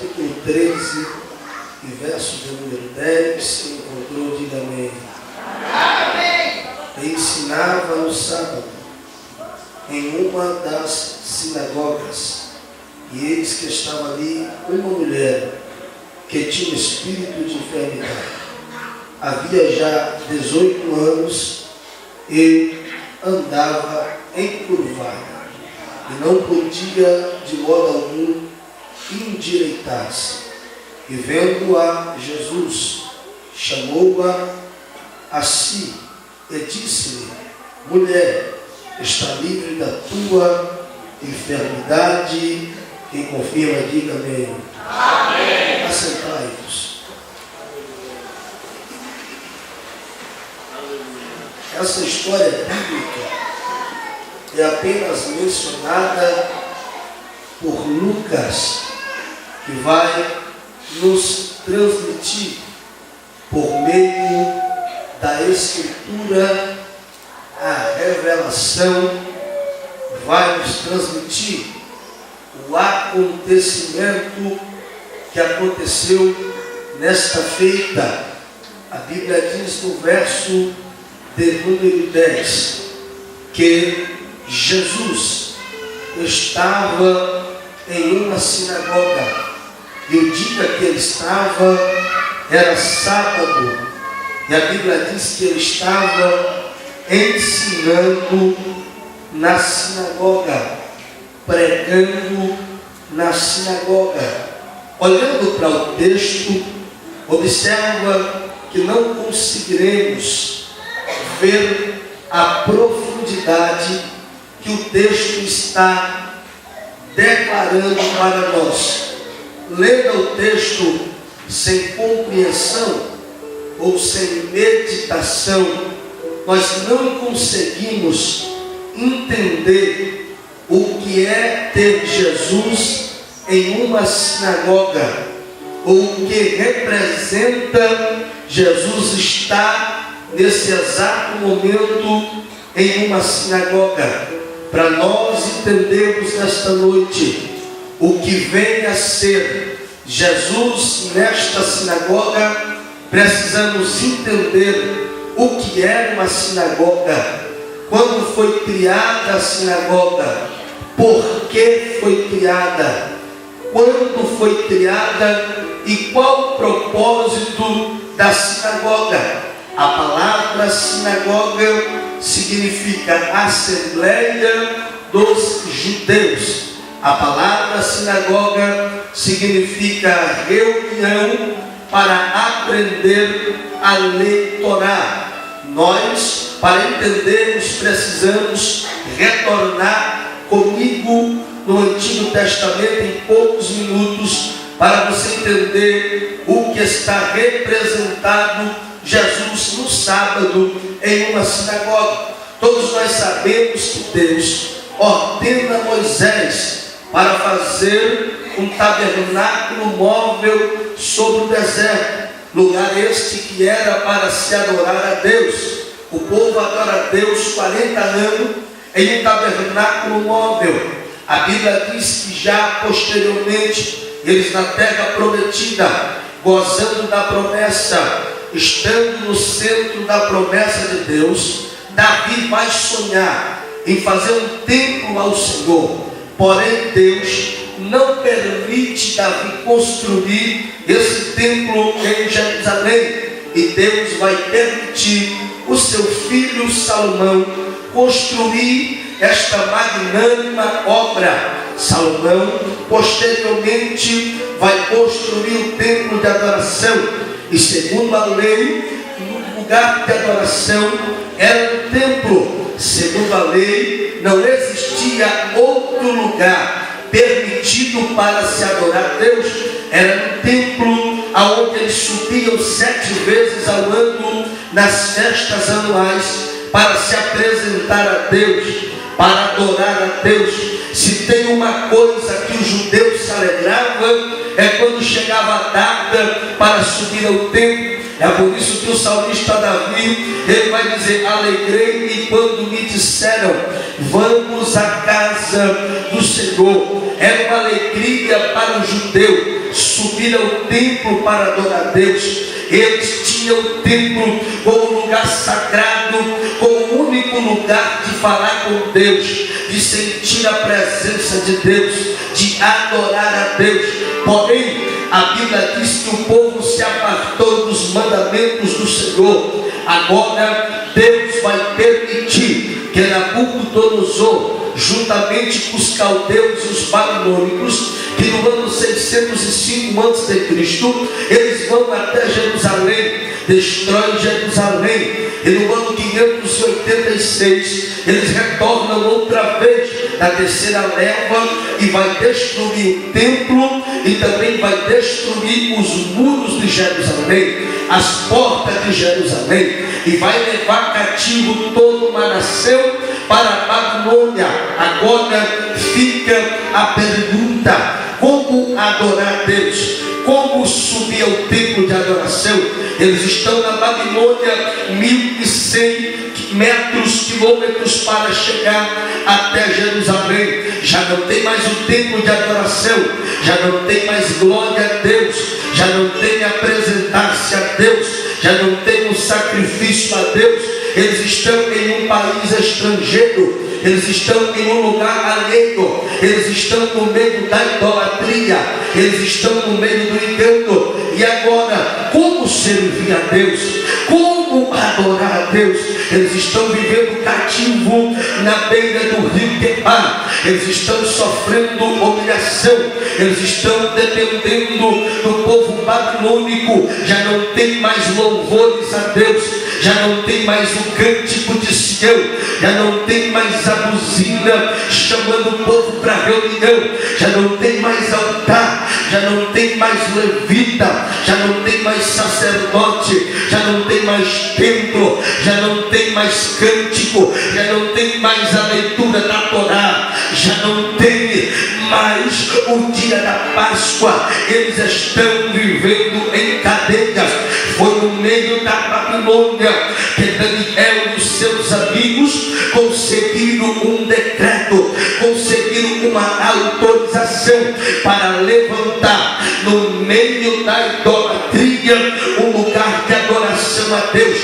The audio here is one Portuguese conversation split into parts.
capítulo 13, e verso de número 10, se encontrou, diga amém. Amém. E ensinava no sábado, em uma das sinagogas, e eis que estava ali uma mulher, que tinha um espírito de enfermidade. Havia já 18 anos, e andava encurvada, e não podia de modo algum endireitar-se. E vendo-a Jesus, chamou-a a si e disse-lhe: mulher, está livre da tua enfermidade. Quem confirma, diga amém. Amém. Assentai-vos. Essa história bíblica é apenas mencionada por Lucas, que vai nos transmitir por meio da Escritura a revelação, vai nos transmitir o acontecimento que aconteceu nesta feita. A Bíblia diz no verso de número 10 que Jesus estava em uma sinagoga, e o dia que ele estava era sábado, e a Bíblia diz que ele estava ensinando na sinagoga, pregando na sinagoga. Olhando para o texto, observa que não conseguiremos ver a profundidade que o texto está declarando para nós. Lendo o texto sem compreensão ou sem meditação, nós não conseguimos entender o que é ter Jesus em uma sinagoga, ou o que representa Jesus estar nesse exato momento em uma sinagoga. Para nós entendermos nesta noite o que vem a ser Jesus nesta sinagoga, precisamos entender o que é uma sinagoga, quando foi criada a sinagoga, por que foi criada, quando foi criada e qual o propósito da sinagoga. A palavra sinagoga significa Assembleia dos Judeus. A palavra sinagoga significa reunião para aprender a lei Torá. Nós, para entendermos, precisamos retornar comigo no Antigo Testamento em poucos minutos, para você entender o que está representado Jesus no sábado em uma sinagoga. Todos nós sabemos que Deus ordena a Moisés para fazer um tabernáculo móvel sobre o deserto, lugar este que era para se adorar a Deus. O povo adora a Deus 40 anos em um tabernáculo móvel. A Bíblia diz que já posteriormente, eles na terra prometida, gozando da promessa, estando no centro da promessa de Deus, Davi vai sonhar em fazer um templo ao Senhor. Porém, Deus não permite Davi construir esse templo em Jerusalém. E Deus vai permitir o seu filho Salomão construir esta magnânima obra. Salomão, posteriormente, vai construir o templo de adoração. E segundo a lei, o lugar de adoração era o templo. Segundo a lei, não existia outro lugar permitido para se adorar a Deus. Era um templo aonde eles subiam 7 vezes ao ano nas festas anuais para se apresentar a Deus, para adorar a Deus. Se tem uma coisa que os judeus se alegravam, é quando chegava a data para subir ao templo. É por isso que o salmista Davi, ele vai dizer: alegrei-me quando me disseram, vamos à casa do Senhor. Era uma alegria para o judeu subir ao templo para adorar a Deus. Eles tinham o templo como lugar sagrado, como o único lugar de falar com Deus, de sentir a presença de Deus, de adorar a Deus. Porém, a Bíblia diz que o povo se apartou dos mandamentos do Senhor. Agora Deus vai permitir que Nabucodonosor, juntamente com os caldeus e os babilônicos, que no ano 605 a.C., eles vão até Jerusalém, destroem Jerusalém, e no ano 586 eles retornam outra vez na terceira leva e vai destruir o templo e também vai destruir os muros de Jerusalém, as portas de Jerusalém, e vai levar cativo todo Manasseu para a Babilônia. Agora fica a pergunta: como adorar a Deus? Como subir ao templo de adoração? Eles estão na Babilônia, 1.100 quilômetros para chegar até Jerusalém. Já não tem mais o templo de adoração, já não tem mais glória a Deus, já não tem apresentar-se a Deus, já não tem um sacrifício a Deus. Eles estão em um país estrangeiro, eles estão em um lugar alheio, eles estão no meio da idolatria, eles estão no meio do engano. E agora, como servir a Deus? Como adorar a Deus? Eles estão vivendo cativo na beira do rio Quebar, eles estão sofrendo humilhação, eles estão dependendo do povo babilônico. Já não tem mais louvores a Deus, já não tem mais o cântico de Sião, já não tem mais a buzina chamando o povo para reunião, já não tem mais altar, já não tem mais levita, já não tem mais sacerdote, já não tem mais templo, já não tem mais cântico, já não tem mais a leitura da Torá, já não tem mais o dia da Páscoa. Eles estão vivendo em cadeias. Foi no meio da Babilônia que Daniel e os seus amigos conseguiram um decreto, conseguiram uma autorização para levantar no meio da idolatria um lugar de adoração a Deus.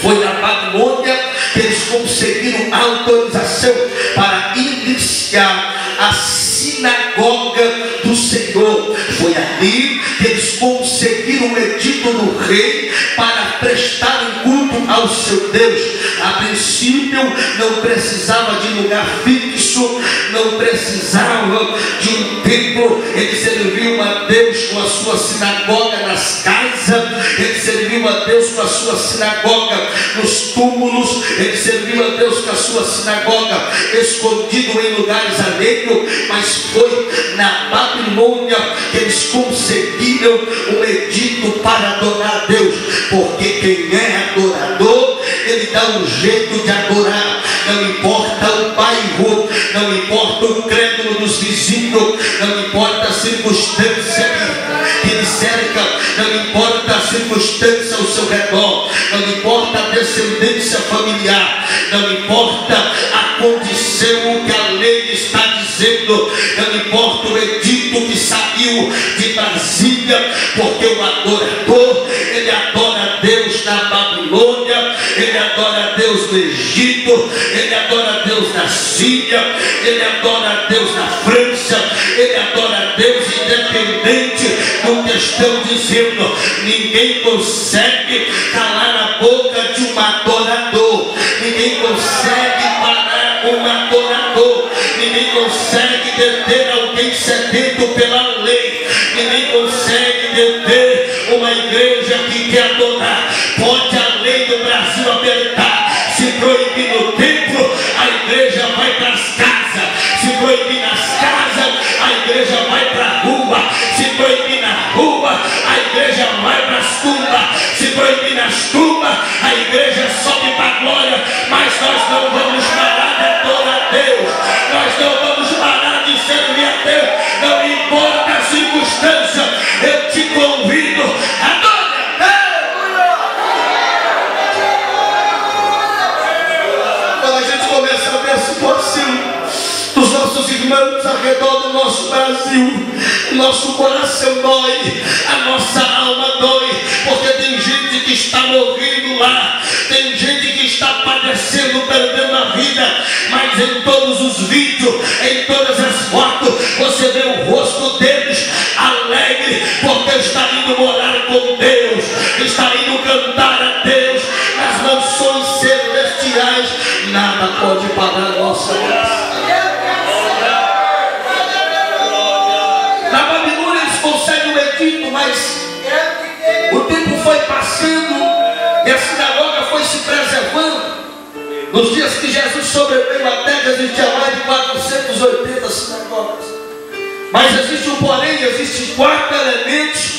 Foi na Babilônia que eles conseguiram autorização para iniciar a sinagoga do Senhor. Foi ali que eles conseguiram o edito do rei para prestar culto ao seu Deus. A princípio não precisava de lugar fixo, não precisava de um templo. Eles serviam a Deus com a sua sinagoga nas casas, eles serviam a Deus com a sua sinagoga nos túmulos, eles serviam a Deus com a sua sinagoga escondido em lugares alheios. Mas foi na Babilônia que eles conseguiram um edito para adorar a Deus, porque quem é adorador, ele dá um jeito de adorar. Não importa o bairro, não importa o crédulo dos vizinhos, não importa a circunstância que lhe cerca, não importa a circunstância ao seu redor, não importa a descendência familiar, não importa a condição que a lei está dizendo, não importa o edito que saiu de Brasília, porque o adorador, ele adora a Deus na Babilônia, ele adora a Deus no Egito, ele adora a Deus na Síria, ele adora a Deus na França, ele adora a Deus independente do que estão dizendo. Ninguém consegue calar a boca de um adorador, ninguém consegue parar um adorador, ninguém consegue deter alguém sedento pela lei, ninguém consegue deter uma igreja que quer adorar. Pode a lei do Brasil apertar, se proibir no templo, a igreja vai para as casas, se proibir nas casas, a igreja vai para a rua, se proibir na rua, a igreja vai para as tumbas, se proibir nas tumbas, a igreja sobe para a glória. Mas nós não vamos parar de adorar a Deus, nós não vamos parar de servir a Deus, não importa a circunstância. Eu te convido, adore a Deus. nosso coração dói, a nossa alma dói, porque tem gente que está morrendo lá, tem gente que está padecendo, perdendo a vida, mas em todos os vídeos, em todas as fotos, você vê o rosto deles alegre, porque está indo morar com Deus, está indo cantar a Deus nas mansões celestiais. Nada pode parar a nossa graça. Na Babilônia eles conseguem o edito, mas o tempo foi passando e a sinagoga foi se preservando. Nos dias que Jesus sobreveio à terra, existia mais de 480 sinagogas. Mas existe um porém, existem 4 elementos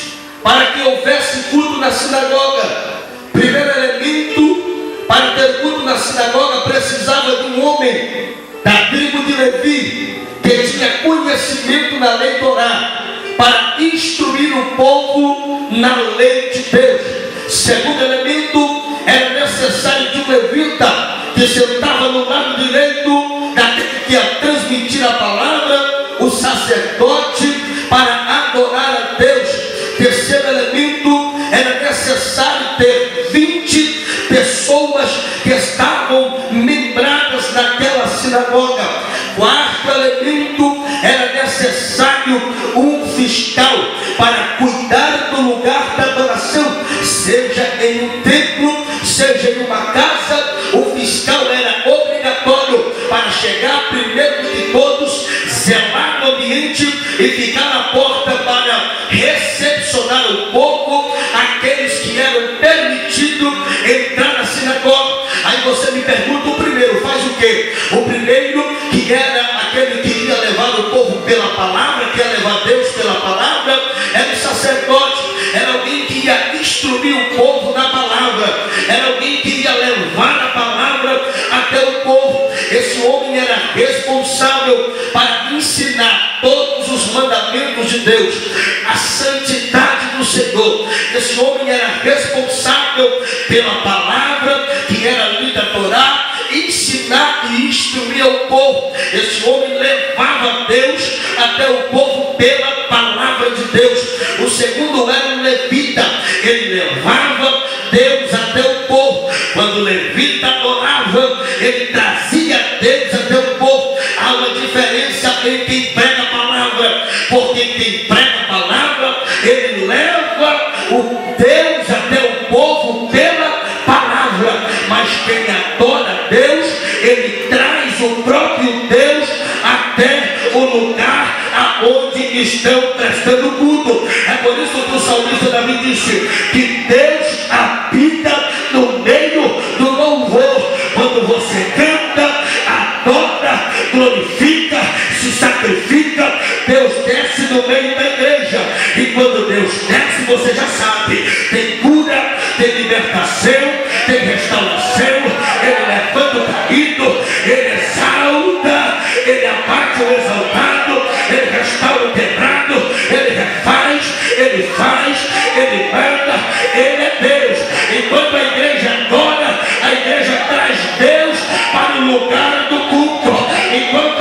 para que houvesse culto na sinagoga. Primeiro elemento, para ter culto na sinagoga, precisava de um homem da tribo de Levi, que tinha conhecimento na lei Torá, para instruir o povo na lei de Deus. Segundo elemento, era necessário de um levita que sentava no lado direito daquele que ia transmitir a palavra, o sacerdote, para adorar a Deus. Terceiro elemento, era necessário ter 20 pessoas que estavam membradas naquela sinagoga. Quarto elemento, era necessário um fiscal para cuidar do lugar da adoração, seja em um templo, seja em uma casa. O fiscal era obrigatório para chegar primeiro de todos, zelar no ambiente e ficar na porta para recepcionar o povo, aqueles que eram permitidos entrar na sinagoga. Aí você me pergunta, o primeiro faz o quê? O primeiro, que era aquele que ia levar o povo pela palavra, que ia levar Deus pela palavra, era o sacerdote, era alguém que ia instruir o povo na palavra, era alguém que ia levar a palavra até o povo. Esse homem era responsável para ensinar todos os mandamentos de Deus, a santidade do Senhor. Esse homem era responsável pela palavra, que era lida a Torá, ensinar e instruir o povo. Esse homem levava Deus até o povo pela palavra de Deus. O segundo era um levita, ele levava Deus até o povo. Quando o levita adorava, ele trazia Deus até o povo. Há uma diferença entre quem prega a palavra, porque quem prega a palavra, ele leva o Deus até o povo pela palavra, mas quem adora Deus, ele traz o próprio Deus até o lugar aonde estão prestando culto. É por isso que o salmista Davi disse que Deus habita no meio do louvor. Quando você canta, adora, glorifica, se sacrifica, Deus desce no meio da igreja. E quando Deus desce, você já sabe, tem cura, tem libertação, tem restauração. Ele levanta o caído, ele exalta, ele abate o exaltado, ele restaura o quebrado, ele refaz, ele faz, ele manda. Ele é Deus. Enquanto a igreja adora, a igreja traz Deus para o lugar do culto. Enquanto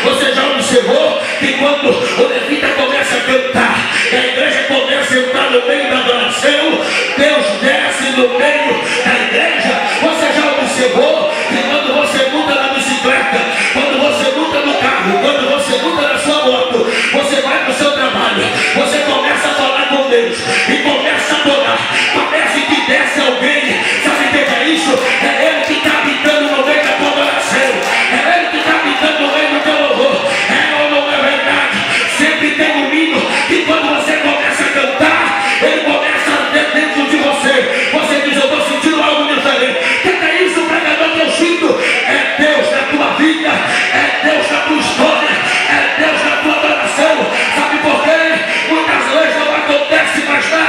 você já observou que quando o levita começa a cantar e a igreja começa a entrar no meio da adoração, Deus desce no meio da igreja. Você já observou que quando você monta na bicicleta, quando você monta no carro, quando você monta na sua moto, você vai para o seu trabalho, você começa a falar com Deus e começa a adorar. Parece que desce alguém. Sabe o que é isso? É Ele que está habitando no meio da tua adoração, é Ele que está habitando no meio do teu louvor. É ou não é verdade? Sempre tem um hino que quando você começa a cantar, ele começa a ter dentro de você. Você diz, eu estou sentindo algo diferente. O que é isso, pregador, que eu sinto? É Deus na tua vida, é Deus na tua história, é Deus na tua adoração. Sabe por quê? Muitas vezes não acontece mais nada.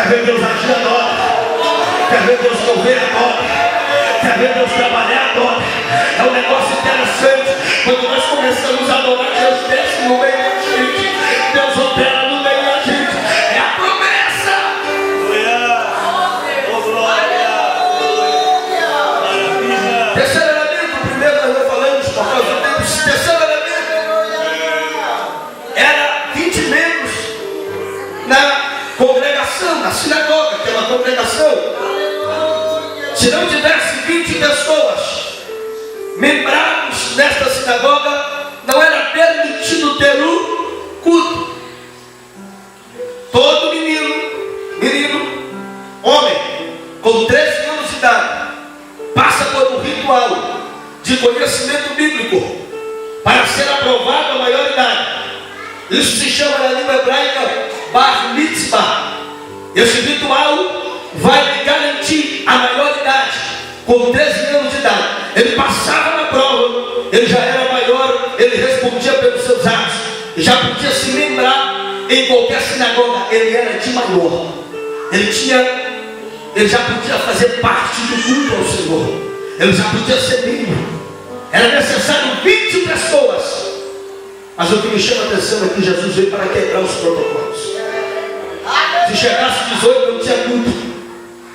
Quer ver Deus agir, adora. Quer ver Deus mover, adora. Quer ver Deus trabalhar, adora. É um negócio interessante. Quando nós começamos a adorar, Deus desce no meio da gente. Deus opera no meio da gente. É a promessa. Oh, glória. Maravilha. Terceiro elemento, o primeiro nós não falamos por causa do tempo. Terceiro elemento era 20 membros na congregação, na sinagoga, que é uma congregação. Se não tivesse 20 pessoas membrados nesta sinagoga, não era permitido ter um culto. Todo menino, homem, com 13 anos de idade, passa por um ritual de conhecimento bíblico para ser aprovado a maioridade. Isso se chama na língua hebraica Bar Mitzvah. Esse ritual vai lhe garantir a maioridade com 13 anos de idade. Ele passava na prova, ele já era maior, ele respondia pelos seus atos, já podia se lembrar em qualquer sinagoga. Ele era de maior, ele já podia fazer parte do culto ao Senhor, ele já podia ser membro. Era necessário 20 pessoas. Mas o que me chama a atenção é que Jesus veio para quebrar os protocolos. Se chegasse 18 não tinha culto.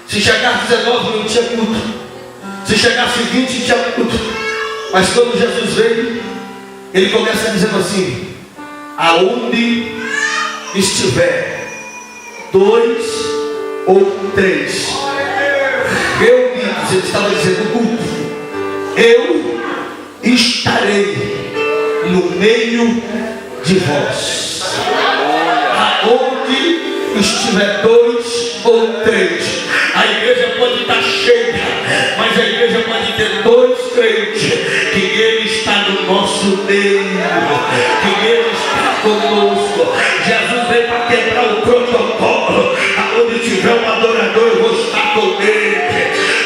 Se chegasse 19 não tinha culto. Se chegasse 20 tinha culto. Mas quando Jesus veio, ele começa dizendo assim: aonde estiver 2 ou 3 reunidos, ele estava dizendo culto, eu estarei no meio de vós. Aonde estiver 2 ou 3, a igreja pode estar cheia, mas a igreja pode ter 2 crentes, que Ele está no nosso meio, que Ele está conosco. Jesus veio para quebrar o protocolo. Aonde tiver um adorador, eu vou estar com ele.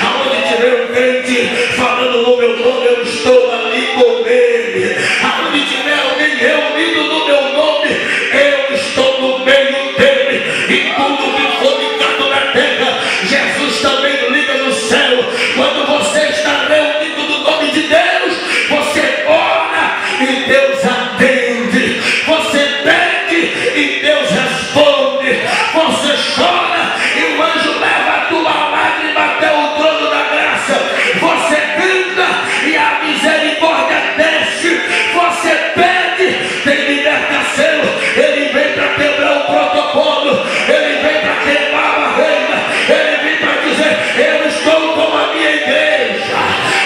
Aonde tiver um crente falando no meu nome, eu estou ali com ele. Aonde tiver alguém reunido no meu nome, eu estou no meio dele. E tudo que for ligado na terra, Jesus também liga no céu. Quando você está reunido no nome de Deus, você ora e Deus atende. Você pede e Deus responde. Você chora e o anjo leva a tua lágrima até o trono da graça. Você canta e a misericórdia desce. Você pede, tem libertação. Ele vem para quebrar o protocolo. Ele vem para quebrar a barreira. Ele vem para dizer: eu estou com a minha igreja.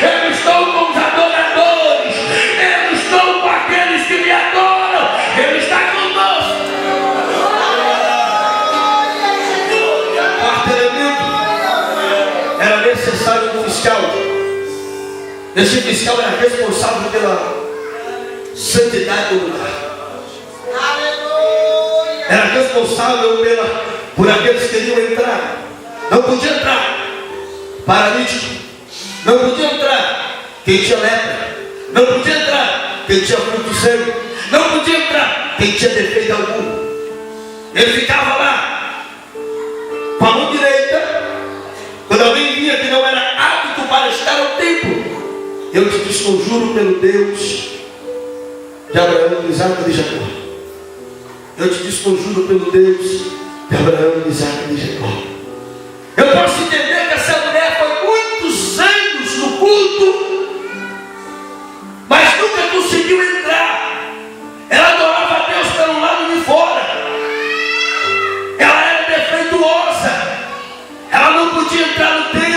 Eu estou com os adoradores. Eu estou com aqueles que me adoram. Ele está conosco. Quarto elemento, era necessário um fiscal. Esse fiscal era responsável pela santidade do lugar. Era responsável por aqueles que iriam entrar. Não podia entrar paralítico. Não podia entrar quem tinha lepra. Não podia entrar quem tinha fruto cego. Não podia entrar quem tinha defeito algum. Ele ficava lá com a mão direita. Quando alguém via que não era apto para estar ao templo, eu te desconjuro pelo Deus de Abraão, de Isaac e de Jacó. Eu te desconjuro pelo Deus de Abraão, de Isaac e de Jacó. Eu posso entender que essa mulher foi muitos anos no culto, mas nunca conseguiu entrar. Ela adorava a Deus pelo lado de fora. Ela era defeituosa. Ela não podia entrar no templo.